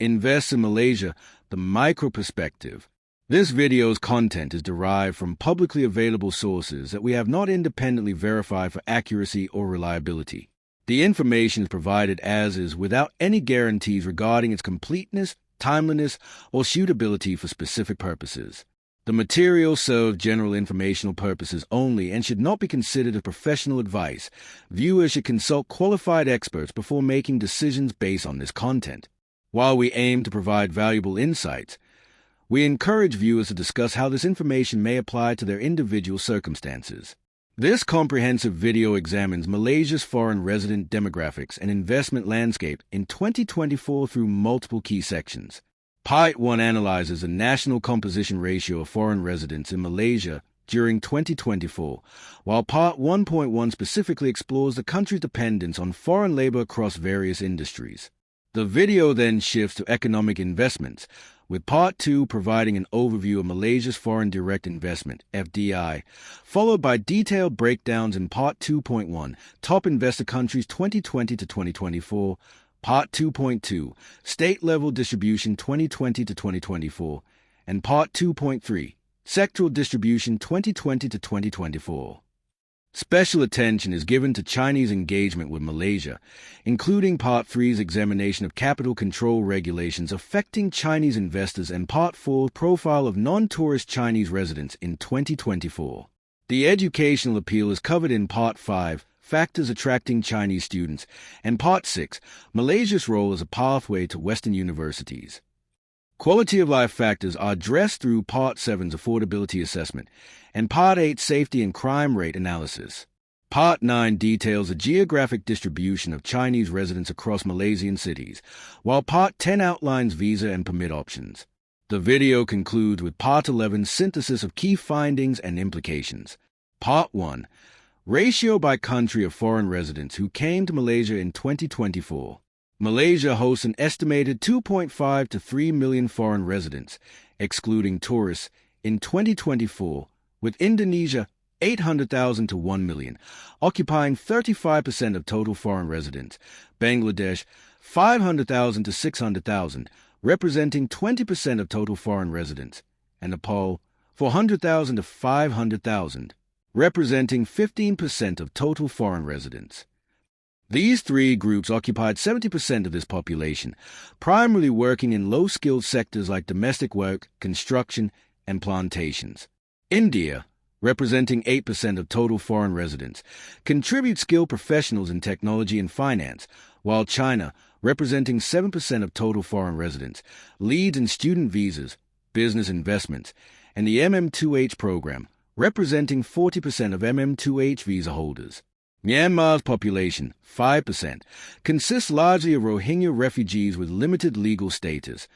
Invest in Malaysia, the micro perspective. This video's content is derived from publicly available sources that we have not independently verified for accuracy or reliability. The information is provided as is without any guarantees regarding its completeness, timeliness, or suitability for specific purposes. The material serves general informational purposes only and should not be considered as professional advice. Viewers should consult qualified experts before making decisions based on this content. While we aim to provide valuable insights, we encourage viewers to discuss how this information may apply to their individual circumstances. This comprehensive video examines Malaysia's foreign resident demographics and investment landscape in 2024 through multiple key sections. Part 1 analyzes the national composition ratio of foreign residents in Malaysia during 2024, while Part 1.1 specifically explores the country's dependence on foreign labor across various industries. The video then shifts to economic investments, with Part 2 providing an overview of Malaysia's foreign direct investment, FDI, followed by detailed breakdowns in Part 2.1, top investor countries 2020 to 2024, Part 2.2, State-Level Distribution 2020 to 2024, and Part 2.3, Sectoral Distribution 2020 to 2024. Special attention is given to Chinese engagement with Malaysia, including Part 3's examination of capital control regulations affecting Chinese investors and Part 4's profile of non-tourist Chinese residents in 2024. The educational appeal is covered in Part 5, Factors Attracting Chinese Students, and Part 6, Malaysia's role as a pathway to Western universities. Quality of life factors are addressed through Part 7's affordability assessment and Part 8 safety and crime rate analysis. Part 9 details the geographic distribution of Chinese residents across Malaysian cities, while Part 10 outlines visa and permit options. The video concludes with Part 11's synthesis of key findings and implications. Part 1. Ratio by country of foreign residents who came to Malaysia in 2024. Malaysia hosts an estimated 2.5 to 3 million foreign residents, excluding tourists, in 2024, with Indonesia 800,000 to 1 million, occupying 35% of total foreign residents, Bangladesh 500,000 to 600,000, representing 20% of total foreign residents, and Nepal 400,000 to 500,000, representing 15% of total foreign residents. These three groups occupied 70% of this population, primarily working in low-skilled sectors like domestic work, construction, and plantations. India, representing 8% of total foreign residents, contributes skilled professionals in technology and finance, while China, representing 7% of total foreign residents, leads in student visas, business investments, and the MM2H program, representing 40% of MM2H visa holders. Myanmar's population, 5%, consists largely of Rohingya refugees with limited legal status,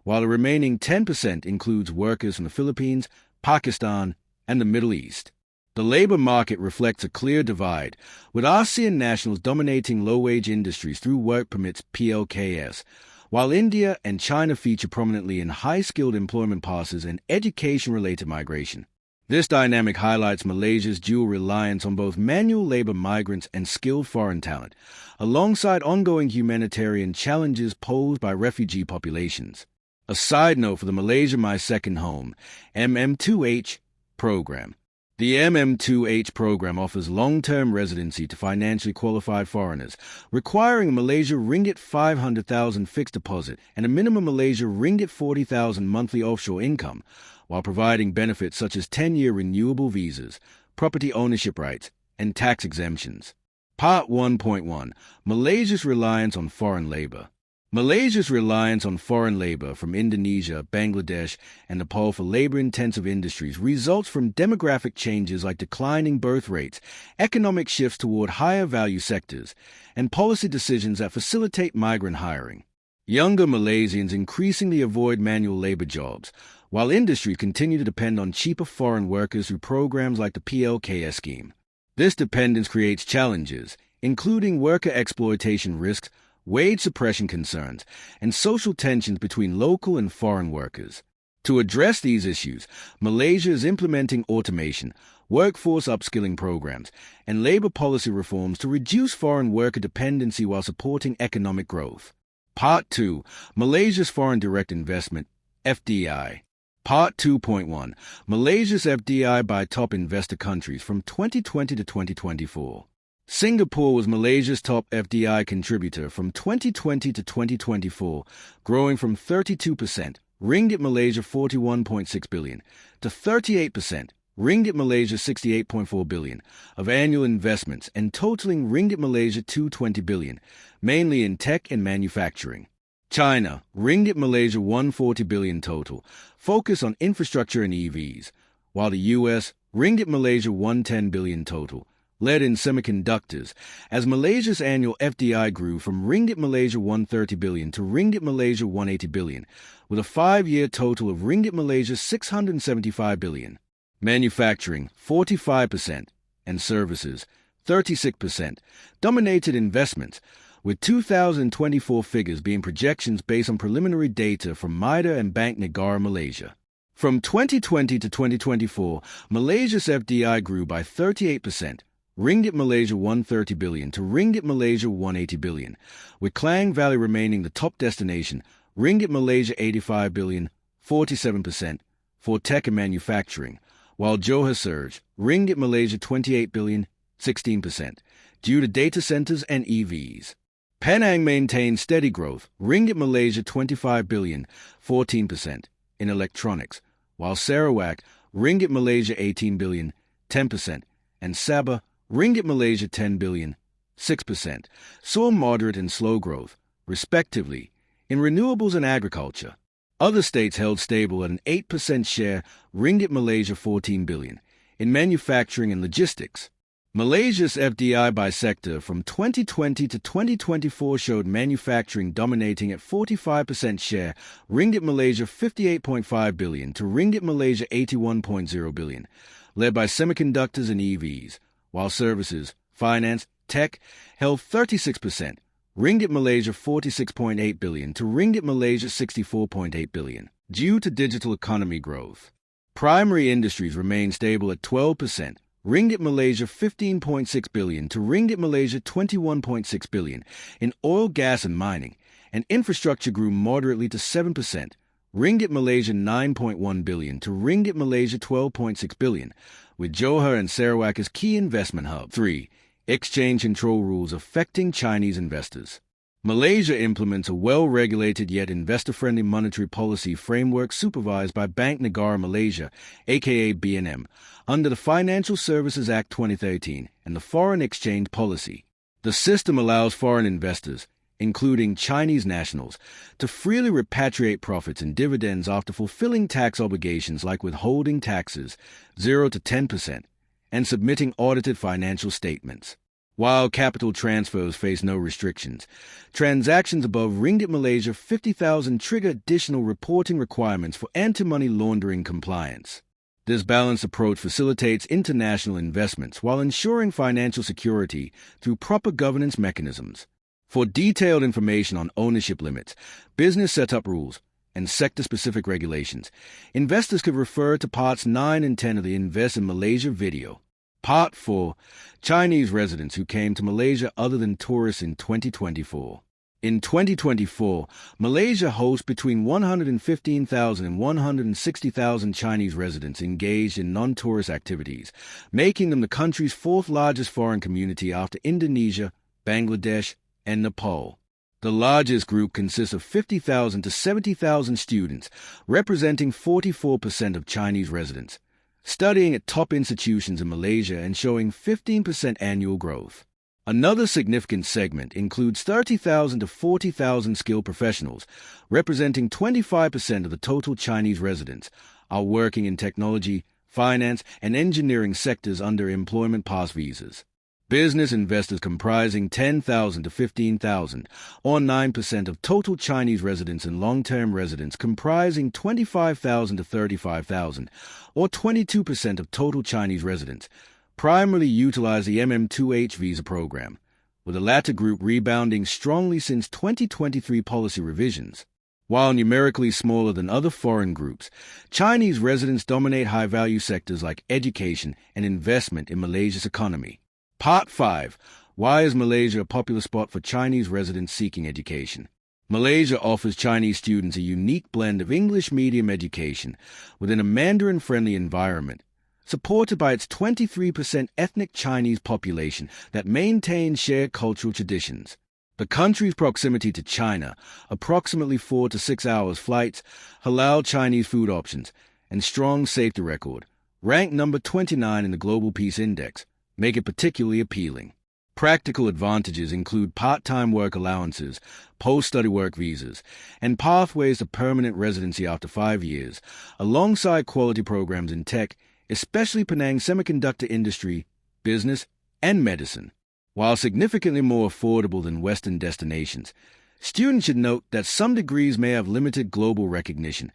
while the remaining 10% includes workers from the Philippines, Pakistan, and the Middle East. The labor market reflects a clear divide, with ASEAN nationals dominating low-wage industries through work permits PLKS, while India and China feature prominently in high-skilled employment passes and education-related migration. This dynamic highlights Malaysia's dual reliance on both manual labor migrants and skilled foreign talent, alongside ongoing humanitarian challenges posed by refugee populations. A side note for the Malaysia My Second Home, MM2H, program. The MM2H program offers long-term residency to financially qualified foreigners, requiring a Malaysia Ringgit 500,000 fixed deposit and a minimum Malaysia Ringgit 40,000 monthly offshore income, while providing benefits such as 10-year renewable visas, property ownership rights, and tax exemptions. Part 1.1. Malaysia's reliance on foreign labor. Malaysia's reliance on foreign labor from Indonesia, Bangladesh, and Nepal for labor-intensive industries results from demographic changes like declining birth rates, economic shifts toward higher-value sectors, and policy decisions that facilitate migrant hiring. Younger Malaysians increasingly avoid manual labor jobs, while industries continue to depend on cheaper foreign workers through programs like the PLKS scheme. This dependence creates challenges, including worker exploitation risks, wage suppression concerns, and social tensions between local and foreign workers. To address these issues, Malaysia is implementing automation, workforce upskilling programs, and labor policy reforms to reduce foreign worker dependency while supporting economic growth. Part 2. Malaysia's Foreign Direct Investment, FDI. Part 2.1. Malaysia's FDI by top investor countries from 2020 to 2024. Singapore was Malaysia's top FDI contributor from 2020 to 2024, growing from 32%, Ringgit Malaysia 41.6 billion, to 38%, Ringgit Malaysia 68.4 billion, of annual investments and totaling Ringgit Malaysia 220 billion, mainly in tech and manufacturing. China, Ringgit Malaysia 140 billion total, focus on infrastructure and EVs, while the US, Ringgit Malaysia 110 billion total, led in semiconductors, as Malaysia's annual FDI grew from Ringgit Malaysia 130 billion to Ringgit Malaysia 180 billion, with a 5-year total of Ringgit Malaysia 675 billion. Manufacturing, 45%, and services, 36%, dominated investments, with 2024 figures being projections based on preliminary data from MIDA and Bank Negara Malaysia. From 2020 to 2024, Malaysia's FDI grew by 38%, Ringgit Malaysia 130 billion to Ringgit Malaysia 180 billion, with Klang Valley remaining the top destination, Ringgit Malaysia 85 billion, 47%, for tech and manufacturing, while Johor surged, Ringgit Malaysia 28 billion, 16%, due to data centers and EVs. Penang maintained steady growth, Ringgit Malaysia 25 billion, 14%, in electronics, while Sarawak, Ringgit Malaysia 18 billion, 10%, and Sabah, Ringgit Malaysia 10 billion, 6%, saw moderate and slow growth, respectively, in renewables and agriculture. Other states held stable at an 8% share, Ringgit Malaysia 14 billion, in manufacturing and logistics. Malaysia's FDI by sector from 2020 to 2024 showed manufacturing dominating at 45% share, Ringgit Malaysia 58.5 billion to Ringgit Malaysia 81.0 billion, led by semiconductors and EVs, while services, finance, tech held 36%, Ringgit Malaysia 46.8 billion to Ringgit Malaysia 64.8 billion, due to digital economy growth. Primary industries remained stable at 12%, Ringgit Malaysia 15.6 billion to Ringgit Malaysia 21.6 billion in oil, gas and mining, and infrastructure grew moderately to 7%, Ringgit Malaysia 9.1 billion to Ringgit Malaysia 12.6 billion, with Johor and Sarawak as key investment hubs. 3. Exchange control rules affecting Chinese investors. Malaysia implements a well-regulated yet investor-friendly monetary policy framework supervised by Bank Negara Malaysia, aka BNM, under the Financial Services Act 2013 and the Foreign Exchange Policy. The system allows foreign investors, including Chinese nationals, to freely repatriate profits and dividends after fulfilling tax obligations like withholding taxes, 0 to 10%, and submitting audited financial statements. While capital transfers face no restrictions, transactions above Ringgit Malaysia 50,000 trigger additional reporting requirements for anti-money laundering compliance. This balanced approach facilitates international investments while ensuring financial security through proper governance mechanisms. For detailed information on ownership limits, business setup rules, and sector-specific regulations, investors could refer to Parts 9 and 10 of the Invest in Malaysia video. Part 4. Chinese residents who came to Malaysia other than tourists in 2024. In 2024, Malaysia hosts between 115,000 and 160,000 Chinese residents engaged in non-tourist activities, making them the country's fourth largest foreign community after Indonesia, Bangladesh, and Nepal. The largest group consists of 50,000 to 70,000 students, representing 44% of Chinese residents, studying at top institutions in Malaysia and showing 15% annual growth. Another significant segment includes 30,000 to 40,000 skilled professionals, representing 25% of the total Chinese residents, are working in technology, finance, and engineering sectors under employment pass visas. Business investors comprising 10,000 to 15,000, or 9% of total Chinese residents and long-term residents comprising 25,000 to 35,000, or 22% of total Chinese residents, primarily utilize the MM2H visa program, with the latter group rebounding strongly since 2023 policy revisions. While numerically smaller than other foreign groups, Chinese residents dominate high-value sectors like education and investment in Malaysia's economy. Part 5. Why is Malaysia a popular spot for Chinese residents seeking education? Malaysia offers Chinese students a unique blend of English medium education within a Mandarin-friendly environment, supported by its 23% ethnic Chinese population that maintains shared cultural traditions. The country's proximity to China, approximately 4 to 6 hours flights, halal Chinese food options, and strong safety record, ranked number 29 in the Global Peace Index, make it particularly appealing. Practical advantages include part-time work allowances, post-study work visas, and pathways to permanent residency after 5 years, alongside quality programs in tech, especially Penang's semiconductor industry, business, and medicine. While significantly more affordable than Western destinations, students should note that some degrees may have limited global recognition,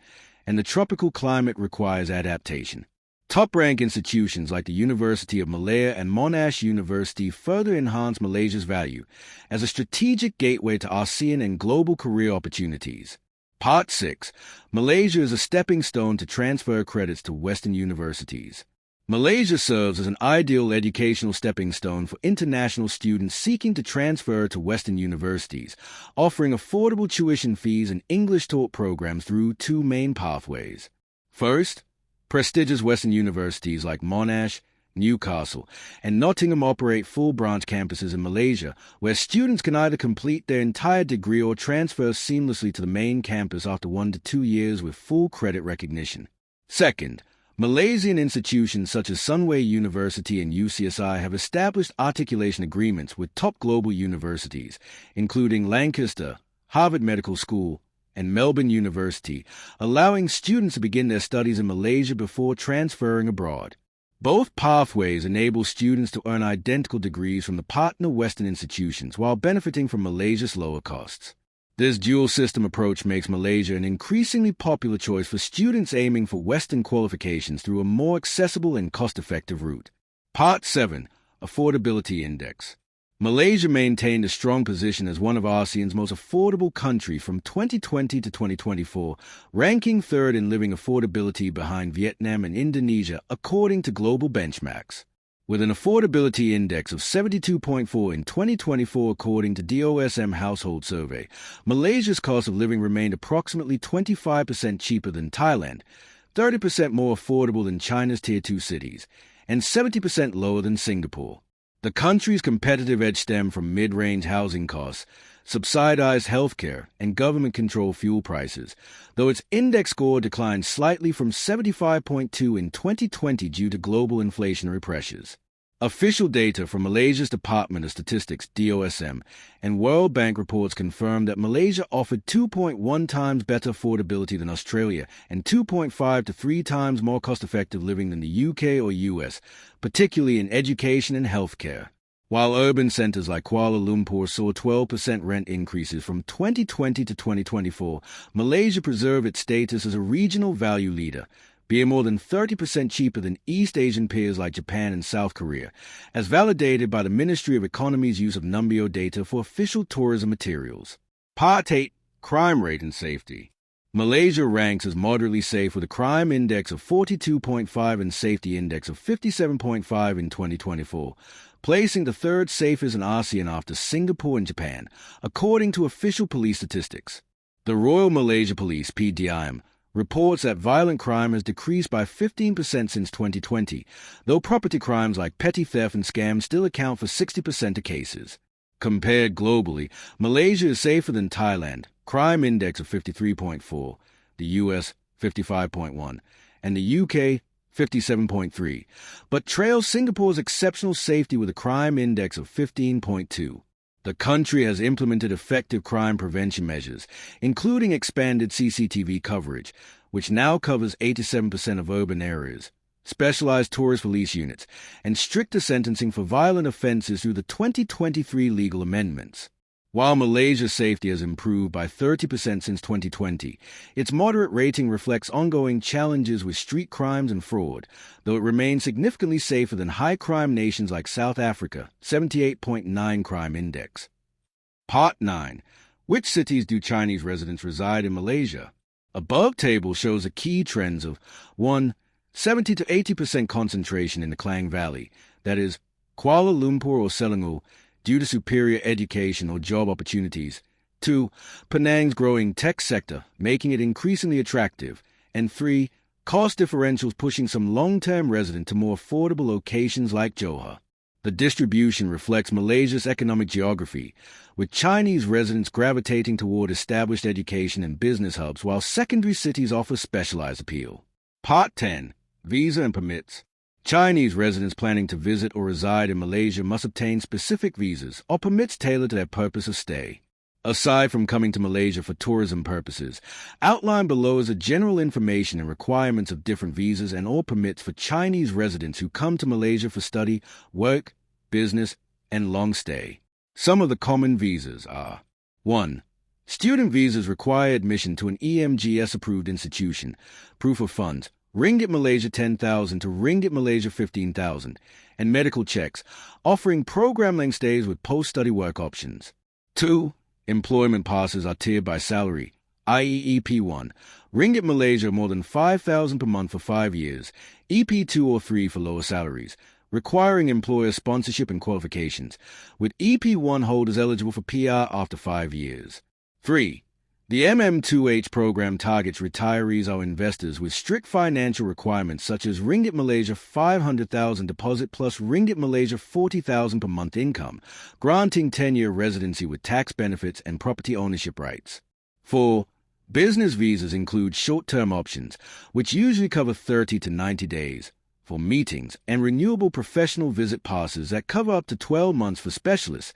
and the tropical climate requires adaptation. Top-rank institutions like the University of Malaya and Monash University further enhance Malaysia's value as a strategic gateway to ASEAN and global career opportunities. Part 6. Malaysia is a stepping stone to transfer credits to Western universities. Malaysia serves as an ideal educational stepping stone for international students seeking to transfer to Western universities, offering affordable tuition fees and English-taught programs through 2 main pathways. First, prestigious Western universities like Monash, Newcastle, and Nottingham operate full branch campuses in Malaysia, where students can either complete their entire degree or transfer seamlessly to the main campus after 1 to 2 years with full credit recognition. Second, Malaysian institutions such as Sunway University and UCSI have established articulation agreements with top global universities, including Lancaster, Harvard Medical School, and Melbourne University, allowing students to begin their studies in Malaysia before transferring abroad. Both pathways enable students to earn identical degrees from the partner Western institutions while benefiting from Malaysia's lower costs. This dual-system approach makes Malaysia an increasingly popular choice for students aiming for Western qualifications through a more accessible and cost-effective route. Part 7. Affordability Index. Malaysia maintained a strong position as one of ASEAN's most affordable countries from 2020 to 2024, ranking third in living affordability behind Vietnam and Indonesia according to global benchmarks. With an affordability index of 72.4 in 2024 according to DOSM Household Survey, Malaysia's cost of living remained approximately 25% cheaper than Thailand, 30% more affordable than China's Tier 2 cities, and 70% lower than Singapore. The country's competitive edge stemmed from mid-range housing costs, subsidized healthcare, and government-controlled fuel prices, though its index score declined slightly from 75.2 in 2020 due to global inflationary pressures. Official data from Malaysia's Department of Statistics (DOSM) and World Bank reports confirm that Malaysia offered 2.1 times better affordability than Australia and 2.5 to 3 times more cost-effective living than the UK or US, particularly in education and healthcare. While urban centers like Kuala Lumpur saw 12% rent increases from 2020 to 2024, Malaysia preserved its status as a regional value leader, being more than 30% cheaper than East Asian peers like Japan and South Korea, as validated by the Ministry of Economy's use of Numbeo data for official tourism materials. Part 8. Crime Rate and Safety. Malaysia ranks as moderately safe with a crime index of 42.5 and safety index of 57.5 in 2024, placing the third safest in ASEAN after Singapore and Japan, according to official police statistics. The Royal Malaysia Police (PDIM) reports that violent crime has decreased by 15% since 2020, though property crimes like petty theft and scams still account for 60% of cases. Compared globally, Malaysia is safer than Thailand, crime index of 53.4, the US 55.1, and the UK 57.3, but trails Singapore's exceptional safety with a crime index of 15.2. The country has implemented effective crime prevention measures, including expanded CCTV coverage, which now covers 87% of urban areas, specialized tourist police units, and stricter sentencing for violent offenses through the 2023 legal amendments. While Malaysia's safety has improved by 30% since 2020, its moderate rating reflects ongoing challenges with street crimes and fraud, though it remains significantly safer than high-crime nations like South Africa, 78.9 crime index. Part 9. Which cities do Chinese residents reside in Malaysia? Above table shows the key trends of 1. 70 to 80% concentration in the Klang Valley, that is, Kuala Lumpur or Selangor, due to superior education or job opportunities, 2. Penang's growing tech sector, making it increasingly attractive. And 3. Cost differentials pushing some long-term residents to more affordable locations like Johor. The distribution reflects Malaysia's economic geography, with Chinese residents gravitating toward established education and business hubs while secondary cities offer specialized appeal. Part 10. Visa and Permits. Chinese residents planning to visit or reside in Malaysia must obtain specific visas or permits tailored to their purpose of stay. Aside from coming to Malaysia for tourism purposes, outlined below is a general information and requirements of different visas and or permits for Chinese residents who come to Malaysia for study, work, business, and long stay. Some of the common visas are: 1. Student visas require admission to an EMGS-approved institution, proof of funds, Ringgit Malaysia 10,000 to Ringgit Malaysia 15,000, and medical checks, offering program-length stays with post-study work options. 2. Employment passes are tiered by salary, i.e. EP1, Ringgit Malaysia more than 5,000 per month for 5 years, EP2 or 3 for lower salaries, requiring employer sponsorship and qualifications, with EP1 holders eligible for PR after 5 years. 3. The MM2H program targets retirees or investors with strict financial requirements such as Ringgit Malaysia 500,000 deposit plus Ringgit Malaysia 40,000 per month income, granting 10-year residency with tax benefits and property ownership rights. 4. Business visas include short-term options, which usually cover 30 to 90 days, for meetings, and renewable professional visit passes that cover up to 12 months for specialists,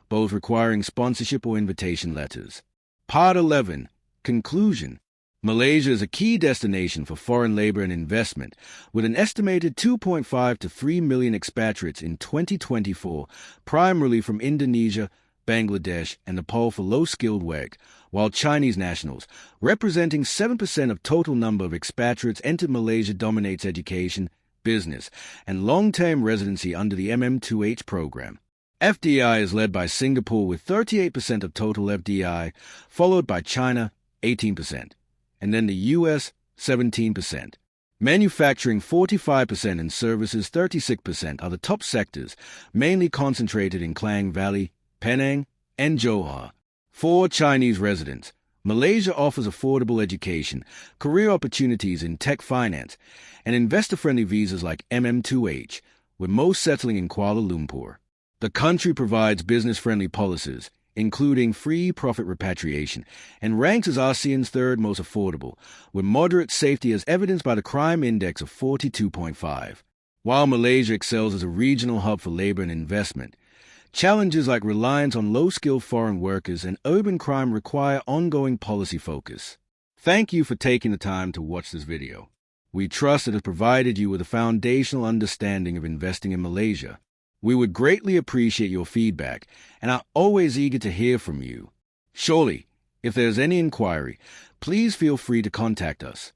both requiring sponsorship or invitation letters. Part 11. Conclusion. Malaysia is a key destination for foreign labor and investment, with an estimated 2.5 to 3 million expatriates in 2024, primarily from Indonesia, Bangladesh, and Nepal for low-skilled work, while Chinese nationals, representing 7% of total number of expatriates entered Malaysia, dominates education, business, and long-term residency under the MM2H program. FDI is led by Singapore with 38% of total FDI, followed by China, 18%, and then the US, 17%. Manufacturing, 45%, and services, 36%, are the top sectors, mainly concentrated in Klang Valley, Penang, and Johor. For Chinese residents, Malaysia offers affordable education, career opportunities in tech finance, and investor-friendly visas like MM2H, with most settling in Kuala Lumpur. The country provides business-friendly policies, including free profit repatriation, and ranks as ASEAN's third most affordable, with moderate safety as evidenced by the crime index of 42.5. While Malaysia excels as a regional hub for labor and investment, challenges like reliance on low-skilled foreign workers and urban crime require ongoing policy focus. Thank you for taking the time to watch this video. We trust it has provided you with a foundational understanding of investing in Malaysia. We would greatly appreciate your feedback and are always eager to hear from you. Surely, if there's any inquiry, please feel free to contact us.